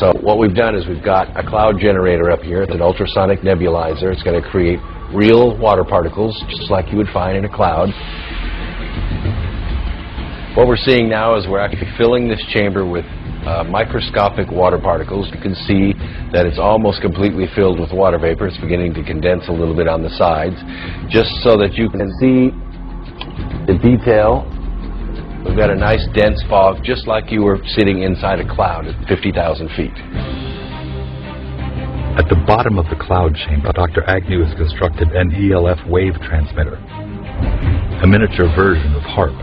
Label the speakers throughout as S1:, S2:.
S1: So what we've done is we've got a cloud generator up here. It's an ultrasonic nebulizer. It's going to create real water particles, just like you would find in a cloud. What we're seeing now is we're actually filling this chamber with microscopic water particles. You can see that it's almost completely filled with water vapor. It's beginning to condense a little bit on the sides, just so that you can see the detail. We've got a nice dense fog, just like you were sitting inside a cloud at 50,000 feet.
S2: At the bottom of the cloud chamber, Dr. Agnew has constructed an ELF wave transmitter, a miniature version of Haarp.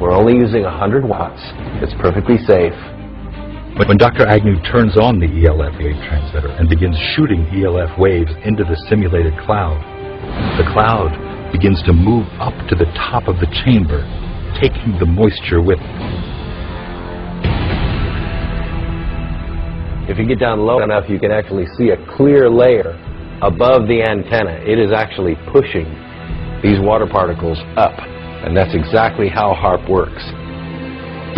S1: We're only using 100 watts. It's perfectly safe.
S2: When Dr. Agnew turns on the ELF wave transmitter and begins shooting ELF waves into the simulated cloud, the cloud begins to move up to the top of the chamber, taking the moisture with it.
S1: If you get down low enough, you can actually see a clear layer above the antenna. It is actually pushing these water particles up, and that's exactly how Haarp works.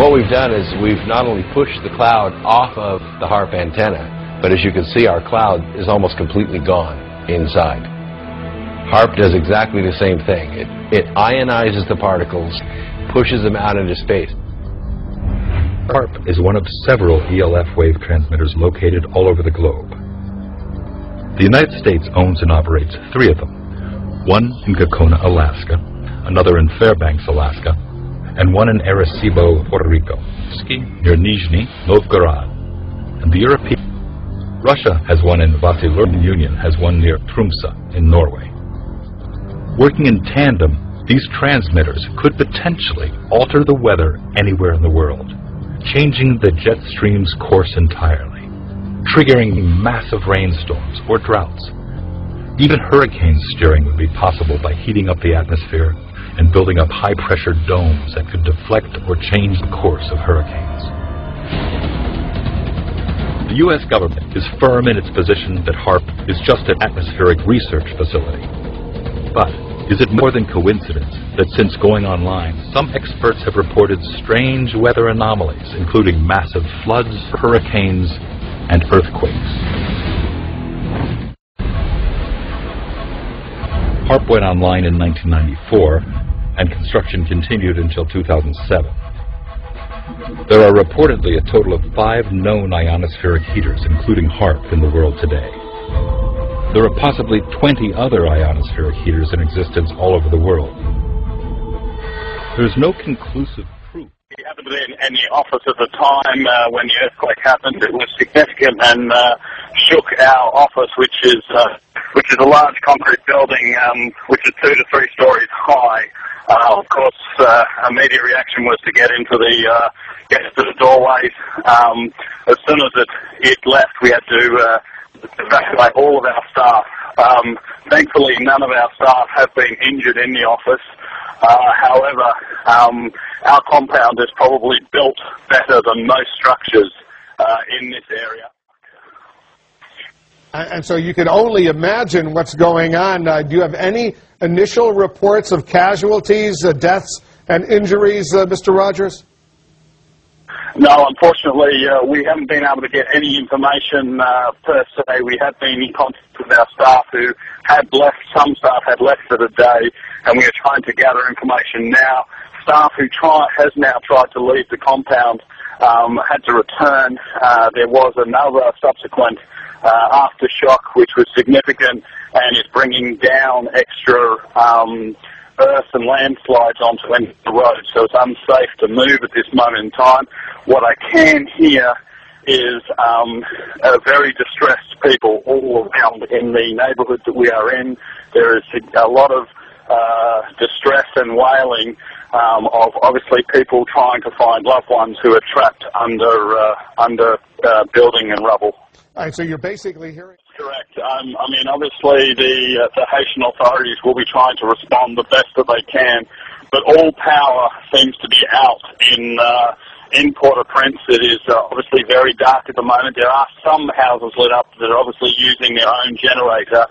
S1: What we've done is we've not only pushed the cloud off of the Haarp antenna, but as you can see, our cloud is almost completely gone inside. Haarp does exactly the same thing. It ionizes the particles, pushes them out into space.
S2: Haarp is one of several ELF wave transmitters located all over the globe. The United States owns and operates 3 of them, one in Gacona, Alaska, another in Fairbanks, Alaska, and one in Arecibo, Puerto Rico, near Nizhny Novgorod, and the European. Russia has one in Vasilur. The Union has one near Tromsø in Norway. Working in tandem, these transmitters could potentially alter the weather anywhere in the world, changing the jet stream's course entirely, triggering massive rainstorms or droughts. Even hurricane steering would be possible by heating up the atmosphere and building up high-pressure domes that could deflect or change the course of hurricanes. The U.S. government is firm in its position that Haarp is just an atmospheric research facility. But is it more than coincidence that since going online, some experts have reported strange weather anomalies, including massive floods, hurricanes, and earthquakes? Haarp went online in 1994, and construction continued until 2007. There are reportedly a total of 5 known ionospheric heaters, including Haarp, in the world today. There are possibly 20 other ionospheric heaters in existence all over the world. There's no conclusive proof.
S3: We happened to be in the office at the time when the earthquake happened. It was significant and shook our office, which is a large concrete building, which is 2 to 3 stories high. Of course, immediate reaction was to get into the doorways. As soon as it left, we had to evacuate all of our staff. Thankfully, none of our staff have been injured in the office. However, our compound is probably built better than most structures in this area.
S4: And so you can only imagine what's going on. Do you have any initial reports of casualties, deaths, and injuries, Mr. Rogers?
S3: No, unfortunately, we haven't been able to get any information per se. We have been in contact with our staff who had left. Some staff had left for the day, and we are trying to gather information now. Staff who has now tried to leave the compound had to return. There was another subsequent aftershock, which was significant and is bringing down extra earth and landslides onto the road, so it's unsafe to move at this moment in time. What I can hear is very distressed people all around in the neighbourhood that we are in. There is a lot of distress and wailing of obviously people trying to find loved ones who are trapped under building and rubble.
S4: All right, so you're basically hearing...
S3: Correct. I mean, obviously the Haitian authorities will be trying to respond the best that they can, but all power seems to be out in Port-au-Prince. It is obviously very dark at the moment. There are some houses lit up that are obviously using their own generator.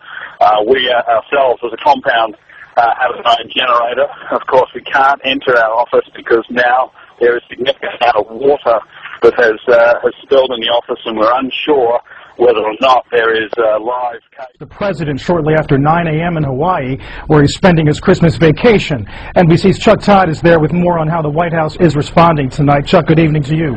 S3: We ourselves, as a compound, have our own generator. Of course, we can't enter our office because now there is significant amount of water that has spilled in the office, and we're unsure whether or not there is a live case.
S5: The president shortly after 9 a.m. in Hawaii, where he's spending his Christmas vacation. NBC's Chuck Todd is there with more on how the White House is responding tonight. Chuck, good evening to you.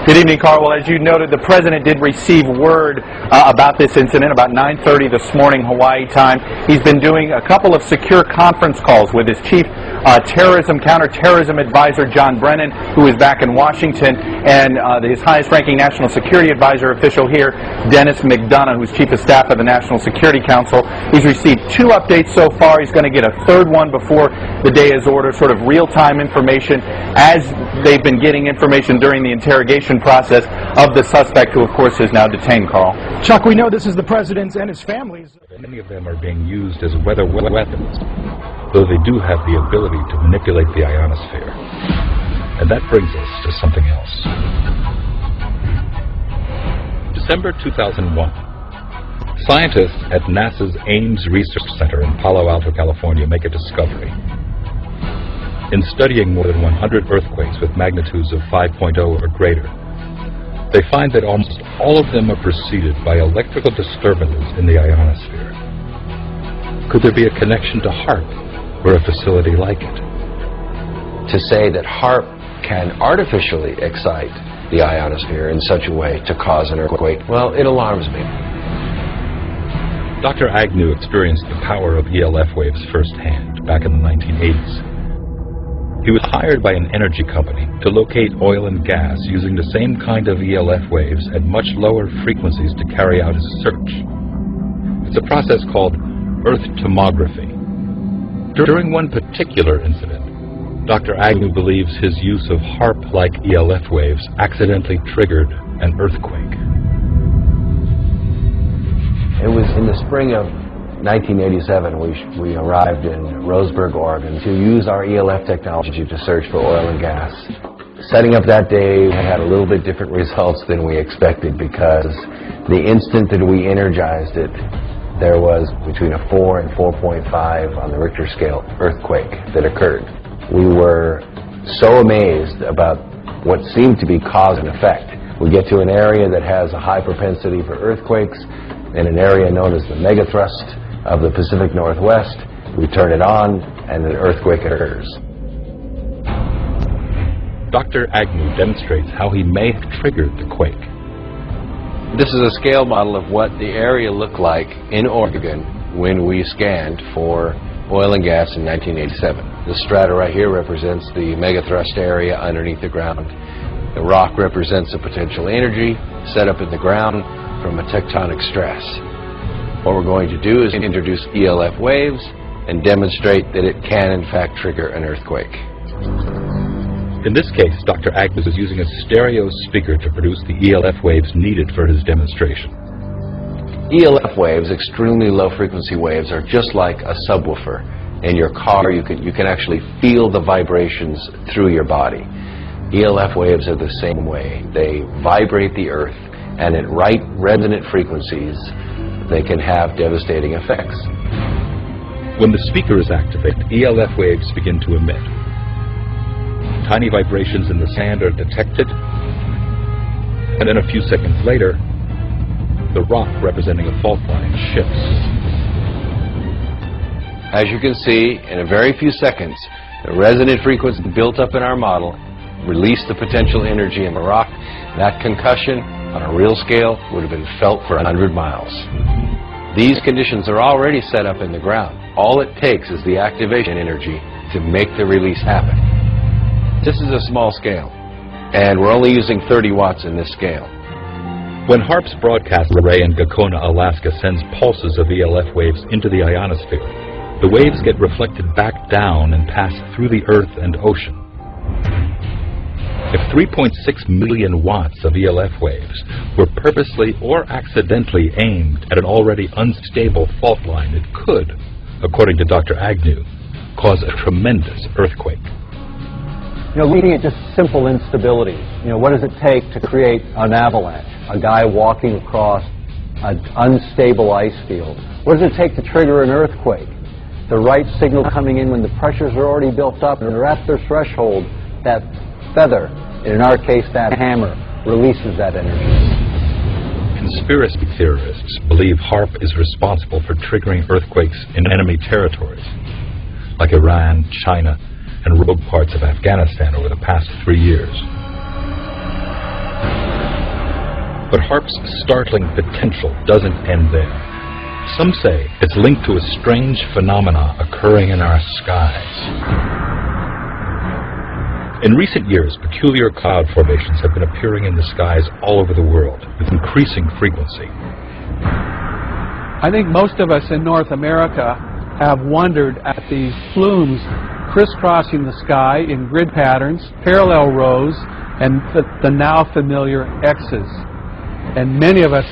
S6: Good evening, Carl. Well, as you noted, the president did receive word about this incident about 9:30 this morning, Hawaii time. He's been doing a couple of secure conference calls with his chief counterterrorism advisor, John Brennan, who is back in Washington, and his highest-ranking national security advisor official here, Dennis McDonough, who's chief of staff of the National Security Council. He's received 2 updates so far. He's going to get a 3rd one before the day is ordered, sort of real-time information as they've been getting information during the interrogation process of the suspect, who, of course, is now detained, Carl.
S5: Chuck, we know this is the president's and his family's.
S2: Many of them are being used as weather weapons, though they do have the ability to manipulate the ionosphere. And that brings us to something else. December 2001. Scientists at NASA's Ames Research Center in Palo Alto, California, make a discovery. In studying more than 100 earthquakes with magnitudes of 5.0 or greater, they find that almost all of them are preceded by electrical disturbances in the ionosphere. Could there be a connection to Haarp, or a facility like it?
S1: To say that Haarp can artificially excite the ionosphere in such a way to cause an earthquake, well, it alarms me.
S2: Dr. Agnew experienced the power of ELF waves firsthand back in the 1980s. He was hired by an energy company to locate oil and gas using the same kind of ELF waves at much lower frequencies to carry out his search. It's a process called earth tomography. During one particular incident, Dr. Agnew believes his use of Haarp-like ELF waves accidentally triggered an earthquake.
S1: It was in the spring of 1987 we arrived in Roseburg, Oregon, to use our ELF technology to search for oil and gas. Setting up that day had a little bit different results than we expected, because the instant that we energized it, there was between a 4 and 4.5 on the Richter scale earthquake that occurred. We were so amazed about what seemed to be cause and effect. We get to an area that has a high propensity for earthquakes, in an area known as the megathrust of the Pacific Northwest. We turn it on, and an earthquake occurs.
S2: Dr. Agnew demonstrates how he may have triggered the quake.
S1: This is a scale model of what the area looked like in Oregon when we scanned for oil and gas in 1987. The strata right here represents the megathrust area underneath the ground. The rock represents a potential energy set up in the ground from a tectonic stress. What we're going to do is introduce ELF waves and demonstrate that it can in fact trigger an earthquake.
S2: In this case, Dr. Agnew is using a stereo speaker to produce the ELF waves needed for his demonstration.
S1: ELF waves, extremely low frequency waves, are just like a subwoofer. In your car, you can actually feel the vibrations through your body. ELF waves are the same way. They vibrate the earth, and at right resonant frequencies, they can have devastating effects.
S2: When the speaker is activated, ELF waves begin to emit. Tiny vibrations in the sand are detected, and then a few seconds later, the rock representing a fault line shifts.
S1: As you can see, in a very few seconds, the resonant frequency built up in our model released the potential energy in the rock. That concussion, on a real scale, would have been felt for 100 miles. These conditions are already set up in the ground. All it takes is the activation energy to make the release happen. This is a small scale, and we're only using 30 watts in this scale.
S2: When Haarp's broadcast array in Gakona, Alaska sends pulses of ELF waves into the ionosphere, the waves get reflected back down and pass through the earth and ocean. If 3.6 million watts of ELF waves were purposely or accidentally aimed at an already unstable fault line, it could, according to Dr. Agnew, cause a tremendous earthquake.
S7: You know, looking at just simple instability, you know, what does it take to create an avalanche? A guy walking across an unstable ice field. What does it take to trigger an earthquake? The right signal coming in when the pressures are already built up and they're at their threshold, that feather, and in our case that hammer, releases that energy.
S2: Conspiracy theorists believe Haarp is responsible for triggering earthquakes in enemy territories, like Iran, China, and rogue parts of Afghanistan over the past 3 years. But Haarp's startling potential doesn't end there. Some say it's linked to a strange phenomena occurring in our skies. In recent years, peculiar cloud formations have been appearing in the skies all over the world with increasing frequency.
S8: I think most of us in North America have wondered at these plumes crisscrossing the sky in grid patterns, parallel rows, and the now familiar X's. And many of us